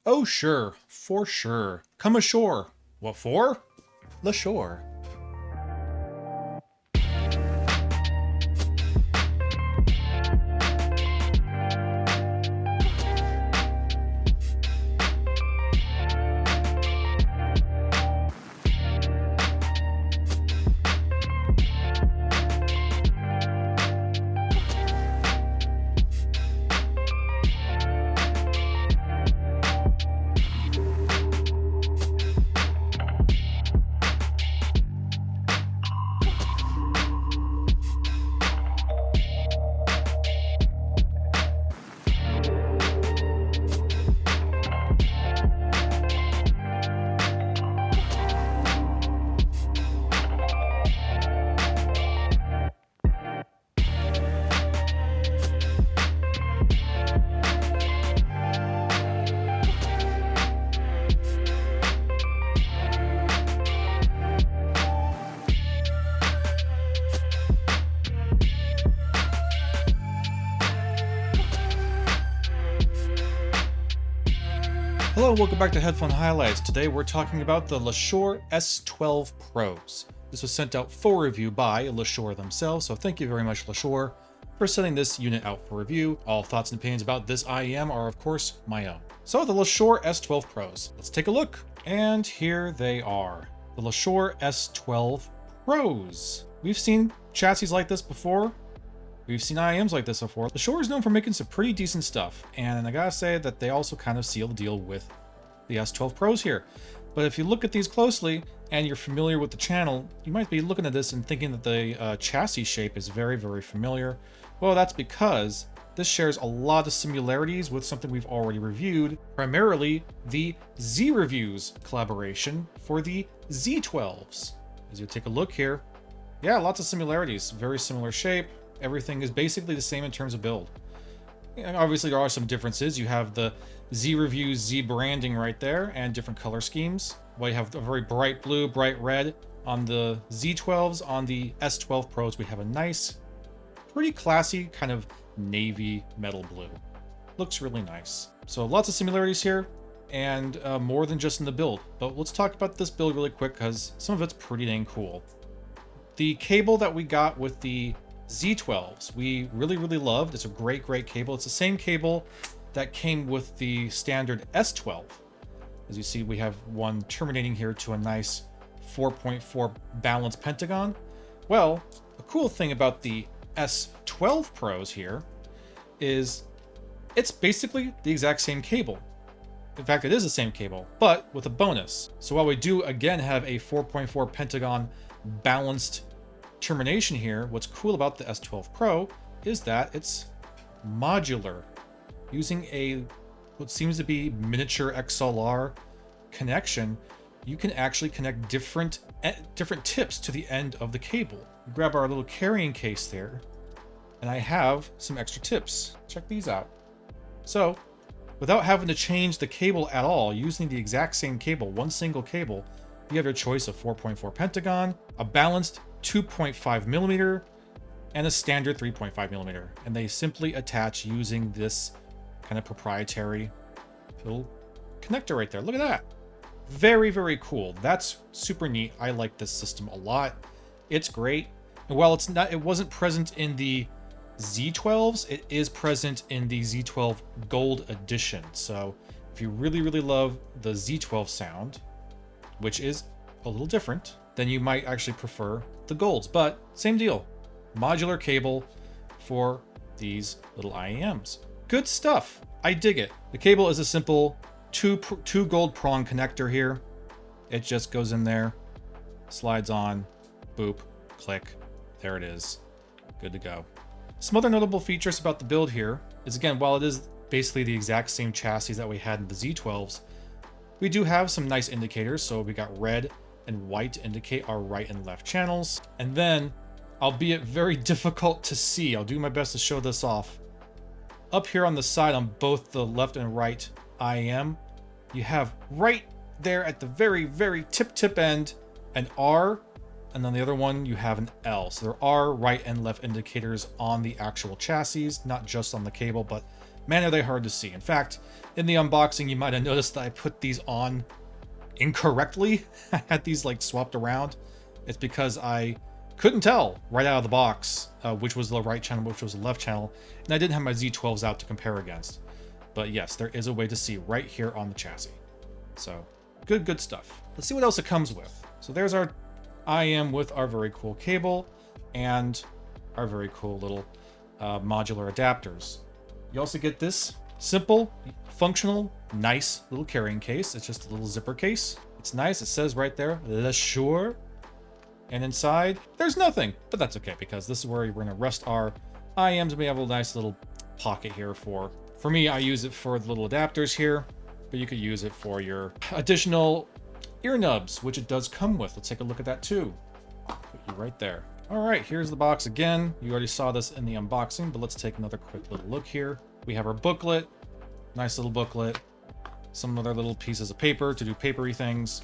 Oh, sure, for sure. Come ashore. What for? Letshuoer. Hello and welcome back to Headphone Highlights. Today we're talking about the Letshuoer S12 Pros. This was sent out for review by Letshuoer themselves, so thank you very much, Letshuoer, for sending this unit out for review. All thoughts and opinions about this IEM are, of course, my own. So the Letshuoer S12 Pros. Let's take a look. And here they are. The Letshuoer S12 Pros. We've seen chassis like this before. We've seen IEMs like this before. Letshuoer is known for making some pretty decent stuff, and I gotta say that they also kind of seal the deal with the S12 Pros here. But if you look at these closely, and you're familiar with the channel, you might be looking at this and thinking that the chassis shape is very, very familiar. Well, that's because this shares a lot of similarities with something we've already reviewed, primarily the Z-Reviews collaboration for the Z12s. As you take a look here, yeah, lots of similarities, very similar shape. Everything is basically the same in terms of build. And obviously there are some differences. You have the Z-Reviews Z branding right there and different color schemes. Well, you have a very bright blue, bright red on the Z12s. On the S12 Pros, we have a nice, pretty classy kind of navy metal blue. Looks really nice. So lots of similarities here, and more than just in the build. But let's talk about this build really quick because some of it's pretty dang cool. The cable that we got with the Z12s, we really loved. It's a great cable. It's the same cable that came with the standard S12. As you see, we have one terminating here to a nice 4.4 balanced pentagon. Well, the cool thing about the S12 Pros here is it's basically the exact same cable. In fact, it is the same cable, but with a bonus. So while we do again have a 4.4 pentagon balanced termination here, what's cool about the S12 Pro is that it's modular, using a what seems to be miniature XLR connection. You can actually connect different tips to the end of the cable. Grab our little carrying case there, and I have some extra tips. Check these out. So without having to change the cable at all, using the exact same cable, one single cable, you have your choice of 4.4 pentagon, a balanced 2.5 millimeter, and a standard 3.5 millimeter. And they simply attach using this kind of proprietary little connector right there. Look at that. Very cool. That's super neat. I like this system a lot. It's great. And while it wasn't present in the Z12s, it is present in the Z12 Gold Edition. So if you really love the Z12 sound, which is a little different, then you might actually prefer the golds, but same deal. Modular cable for these little IEMs. Good stuff. I dig it. The cable is a simple two gold prong connector here. It just goes in there, slides on, boop, click. There it is. Good to go. Some other notable features about the build here is, again, while it is basically the exact same chassis that we had in the Z12s, we do have some nice indicators. So we got red and white to indicate our right and left channels. And then, albeit very difficult to see, I'll do my best to show this off. Up here on the side on both the left and right IEM, you have right there at the very tip end an R, and on the other one you have an L. So there are right and left indicators on the actual chassis, not just on the cable, but man, are they hard to see. In fact, in the unboxing, you might have noticed that I put these on incorrectly. I had these like swapped around. It's because I couldn't tell right out of the box which was the right channel, which was the left channel, and I didn't have my Z12s out to compare against. But yes, there is a way to see right here on the chassis. So good stuff. Let's see what else it comes with. So there's our IEM with our very cool cable and our very cool little modular adapters. You also get this simple, functional, nice little carrying case. It's just a little zipper case. It's nice. It says right there, Letshuoer. And inside, there's nothing. But that's okay, because this is where we're going to rest our IEMs. And we have a nice little pocket here for me, I use it for the little adapters here. But you could use it for your additional ear nubs, which it does come with. Let's take a look at that too. Put you right there. All right, here's the box again. You already saw this in the unboxing, but let's take another quick little look here. We have our booklet, nice little booklet, some other little pieces of paper to do papery things,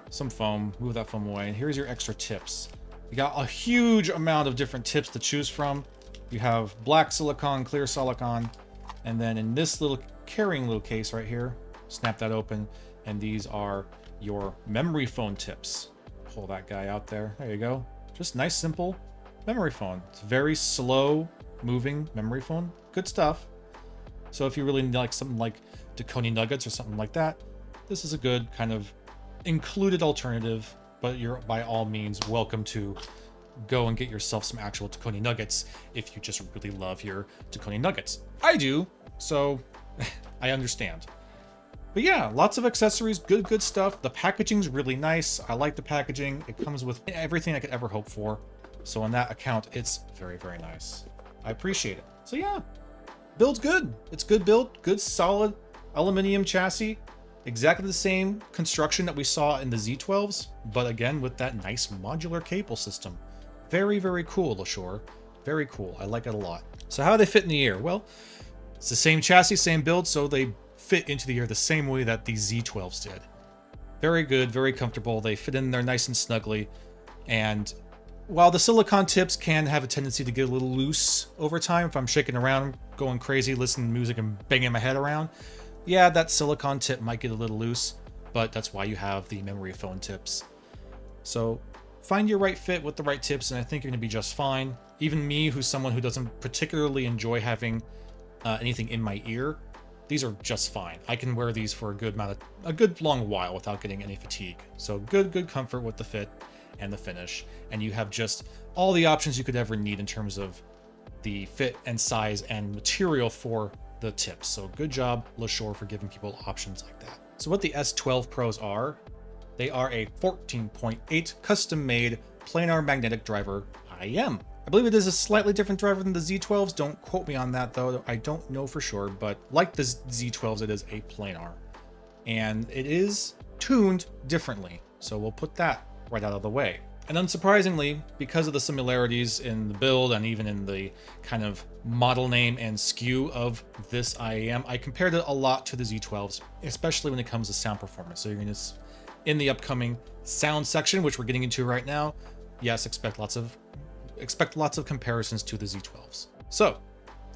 some foam, move that foam away. And here's your extra tips. You got a huge amount of different tips to choose from. You have black silicone, clear silicone, and then in this little carrying little case right here, snap that open, and these are your memory foam tips. Pull that guy out there. There you go. Just nice, simple memory foam. It's very slow moving memory foam. Good stuff. So if you really need like something like Tacony nuggets or something like that, this is a good kind of included alternative, but you're by all means welcome to go and get yourself some actual Tacony nuggets if you just really love your Tacony nuggets. I do, so I understand. But yeah, lots of accessories, good stuff. The packaging's really nice. I like the packaging. It comes with everything I could ever hope for. So on that account, it's very, very nice. I appreciate it. So yeah, build's good. It's good build, good solid aluminum chassis. Exactly the same construction that we saw in the Z12s, but again, with that nice modular cable system. Very, very cool, Letshuoer. Very cool. I like it a lot. So how do they fit in the ear? Well, it's the same chassis, same build, so they fit into the ear the same way that the Z12s did. Very good, very comfortable. They fit in there nice and snugly. And while the silicone tips can have a tendency to get a little loose over time, if I'm shaking around, going crazy, listening to music and banging my head around, yeah, that silicone tip might get a little loose, but that's why you have the memory foam tips. So find your right fit with the right tips, and I think you're going to be just fine. Even me, who's someone who doesn't particularly enjoy having anything in my ear, these are just fine. I can wear these for a good long while without getting any fatigue. So good comfort with the fit and the finish. And you have just all the options you could ever need in terms of the fit and size and material for the tips. So good job, Letshuoer, for giving people options like that. So what the S12 Pros are, they are a 14.8 custom-made planar magnetic driver IEM. I believe it is a slightly different driver than the Z12s. Don't quote me on that, though. I don't know for sure, but like the Z12s, it is a planar. And it is tuned differently, so we'll put that right out of the way. And unsurprisingly, because of the similarities in the build and even in the kind of model name and SKU of this IEM, I compared it a lot to the Z12s, especially when it comes to sound performance. So you're going to, in the upcoming sound section, which we're getting into right now, yes, expect lots of comparisons to the Z12s. So,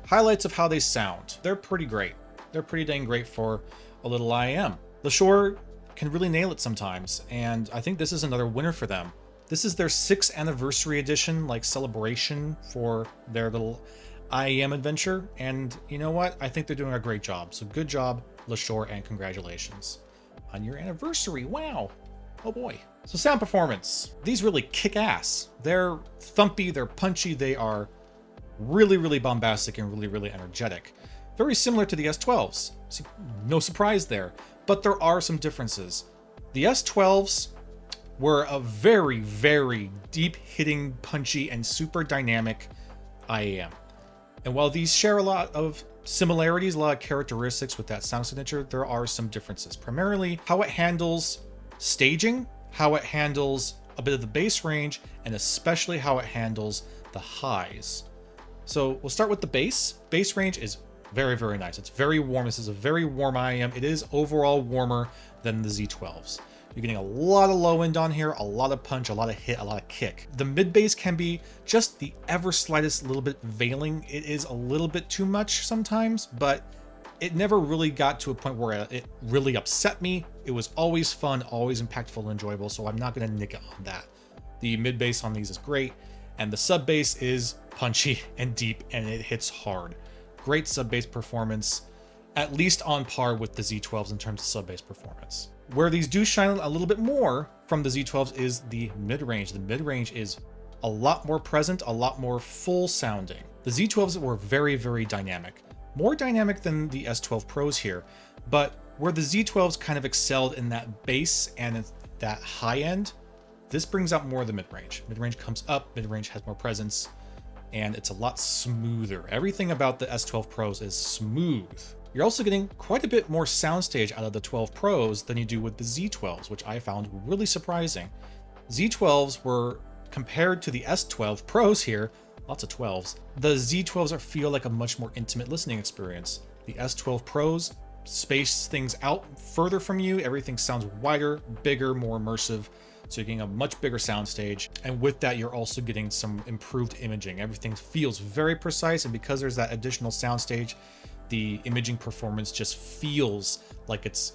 highlights of how they sound. They're pretty great. They're pretty dang great for a little IEM. Letshuoer can really nail it sometimes, and I think this is another winner for them. This is their 6th anniversary edition, like celebration for their little IEM adventure, and you know what? I think they're doing a great job. So good job, Letshuoer, and congratulations on your anniversary. Wow. Oh boy. So sound performance. These really kick ass. They're thumpy, they're punchy, they are really bombastic and really energetic. Very similar to the S12s. So no surprise there. But there are some differences. The S12s were a very deep hitting, punchy, and super dynamic IEM. And while these share a lot of similarities, a lot of characteristics with that sound signature, there are some differences. Primarily how it handles staging, how it handles a bit of the bass range, and especially how it handles the highs. So we'll start with the bass. Bass range is very nice. It's very warm. This is a very warm IEM. It is overall warmer than the Z12s. You're getting a lot of low end on here, a lot of punch, a lot of hit, a lot of kick. The mid bass can be just the ever slightest little bit veiling. It is a little bit too much sometimes, but it never really got to a point where it really upset me. It was always fun, always impactful and enjoyable, so I'm not going to nick it on that. The mid bass on these is great, and the sub bass is punchy and deep, and it hits hard. Great sub bass performance, at least on par with the Z12s in terms of sub bass performance. Where these do shine a little bit more from the Z12s is the mid-range. The mid-range is a lot more present, a lot more full sounding. The Z12s were very, very dynamic. More dynamic than the S12 Pros here, but where the Z12s kind of excelled in that bass and that high end, this brings out more of the mid-range. Mid-range comes up, mid-range has more presence, and it's a lot smoother. Everything about the S12 Pros is smooth. You're also getting quite a bit more soundstage out of the 12 Pros than you do with the Z12s, which I found really surprising. Z12s were compared to the S12 Pros here, lots of 12s. The Z12s feel like a much more intimate listening experience. The S12 Pros space things out further from you. Everything sounds wider, bigger, more immersive. So you're getting a much bigger soundstage. And with that, you're also getting some improved imaging. Everything feels very precise. And because there's that additional soundstage, the imaging performance just feels like it's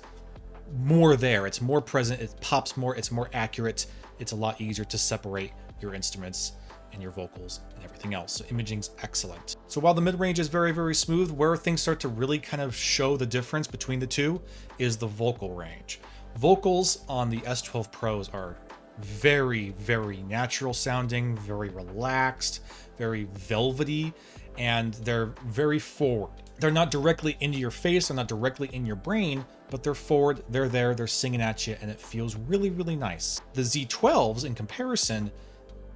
more there. It's more present. It pops more. It's more accurate. It's a lot easier to separate your instruments and your vocals and everything else. So imaging's excellent. So while the mid-range is very, very smooth, where things start to really kind of show the difference between the two is the vocal range. Vocals on the S12 Pros are very, very natural sounding, very relaxed, very velvety, and they're very forward. They're not directly into your face, they're not directly in your brain, but they're forward, they're there, they're singing at you, and it feels really, really nice. The Z12s, in comparison,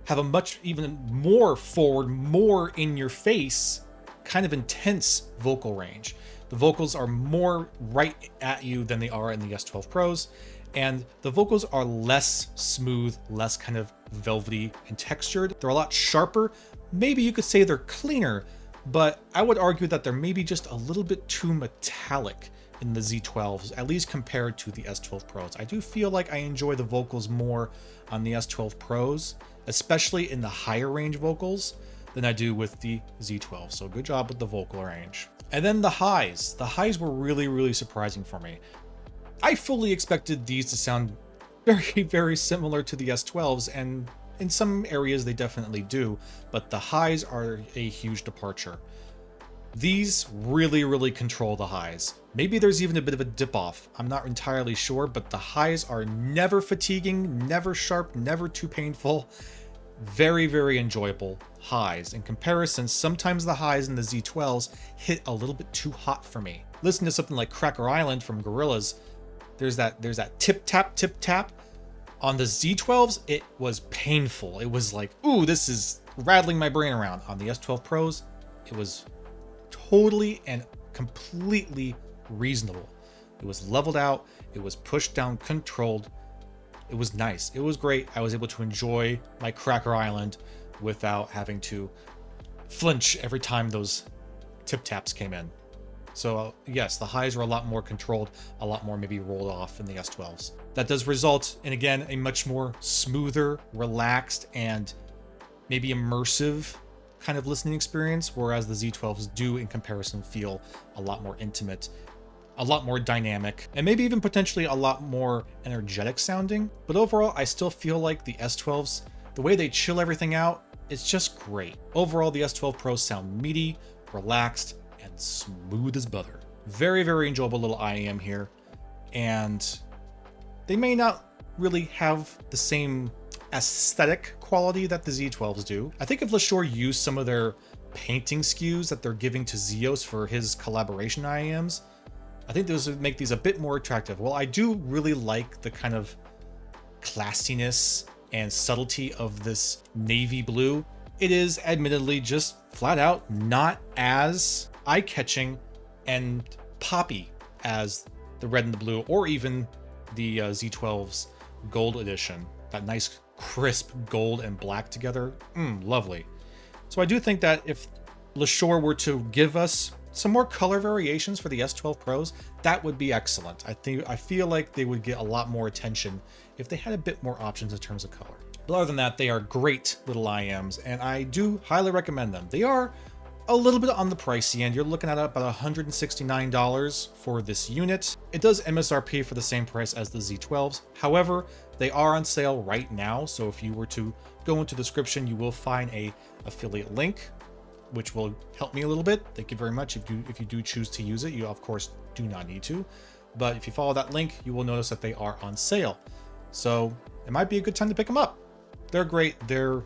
have a much even more forward, more in your face, kind of intense vocal range. The vocals are more right at you than they are in the S12 Pros, and the vocals are less smooth, less kind of velvety and textured. They're a lot sharper. Maybe you could say they're cleaner, but I would argue that they're maybe just a little bit too metallic in the Z12s, at least compared to the S12 Pros. I do feel like I enjoy the vocals more on the S12 Pros, especially in the higher range vocals, than I do with the Z12. So good job with the vocal range. And then the highs. The highs were really, really surprising for me. I fully expected these to sound very, very similar to the S12s, and in some areas they definitely do, but the highs are a huge departure. These really, really control the highs. Maybe there's even a bit of a dip off. I'm not entirely sure, but the highs are never fatiguing, never sharp, never too painful. Very, very enjoyable highs. In comparison, sometimes the highs in the Z12s hit a little bit too hot for me. Listen to something like Cracker Island from Gorillaz. There's that tip tap. On the Z12s, it was painful. It was like, ooh, this is rattling my brain around. On the S12 Pros, it was totally and completely reasonable. It was leveled out. It was pushed down, controlled. It was nice. It was great. I was able to enjoy my Cracker Island without having to flinch every time those tip taps came in. So yes, the highs were a lot more controlled, a lot more maybe rolled off in the S12s. That does result in, again, a much more smoother, relaxed, and maybe immersive kind of listening experience, whereas the Z12s do in comparison feel a lot more intimate, a lot more dynamic, and maybe even potentially a lot more energetic sounding. But overall, I still feel like the S12s, the way they chill everything out, it's just great. Overall, the S12 Pros sound meaty, relaxed, and smooth as butter. Very, very enjoyable little IEM here. And they may not really have the same aesthetic quality that the Z12s do. I think if Letshuoer used some of their painting skews that they're giving to Zeos for his collaboration IEMs, I think those would make these a bit more attractive. Well, I do really like the kind of classiness and subtlety of this navy blue. It is admittedly just flat out not as eye-catching and poppy as the red and the blue, or even the Z12's gold edition. That nice crisp gold and black together, lovely. So I do think that if Letshuoer were to give us some more color variations for the S12 Pros, that would be excellent. I feel like they would get a lot more attention if they had a bit more options in terms of color. But other than that, they are great little IEMs, and I do highly recommend them. They are a little bit on the pricey end. You're looking at about $169 for this unit. It does MSRP for the same price as the Z12s. However, they are on sale right now. So if you were to go into the description, you will find a affiliate link, which will help me a little bit. Thank you very much. If you do choose to use it, you of course do not need to. But if you follow that link, you will notice that they are on sale. So it might be a good time to pick them up. They're great. They're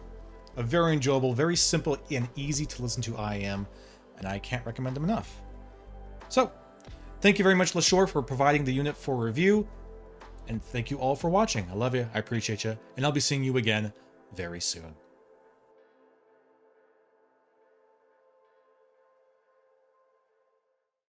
a very enjoyable, very simple and easy to listen to IEM, and I can't recommend them enough. So, thank you very much, Letshuoer, for providing the unit for review, and thank you all for watching. I love you, I appreciate you, and I'll be seeing you again very soon.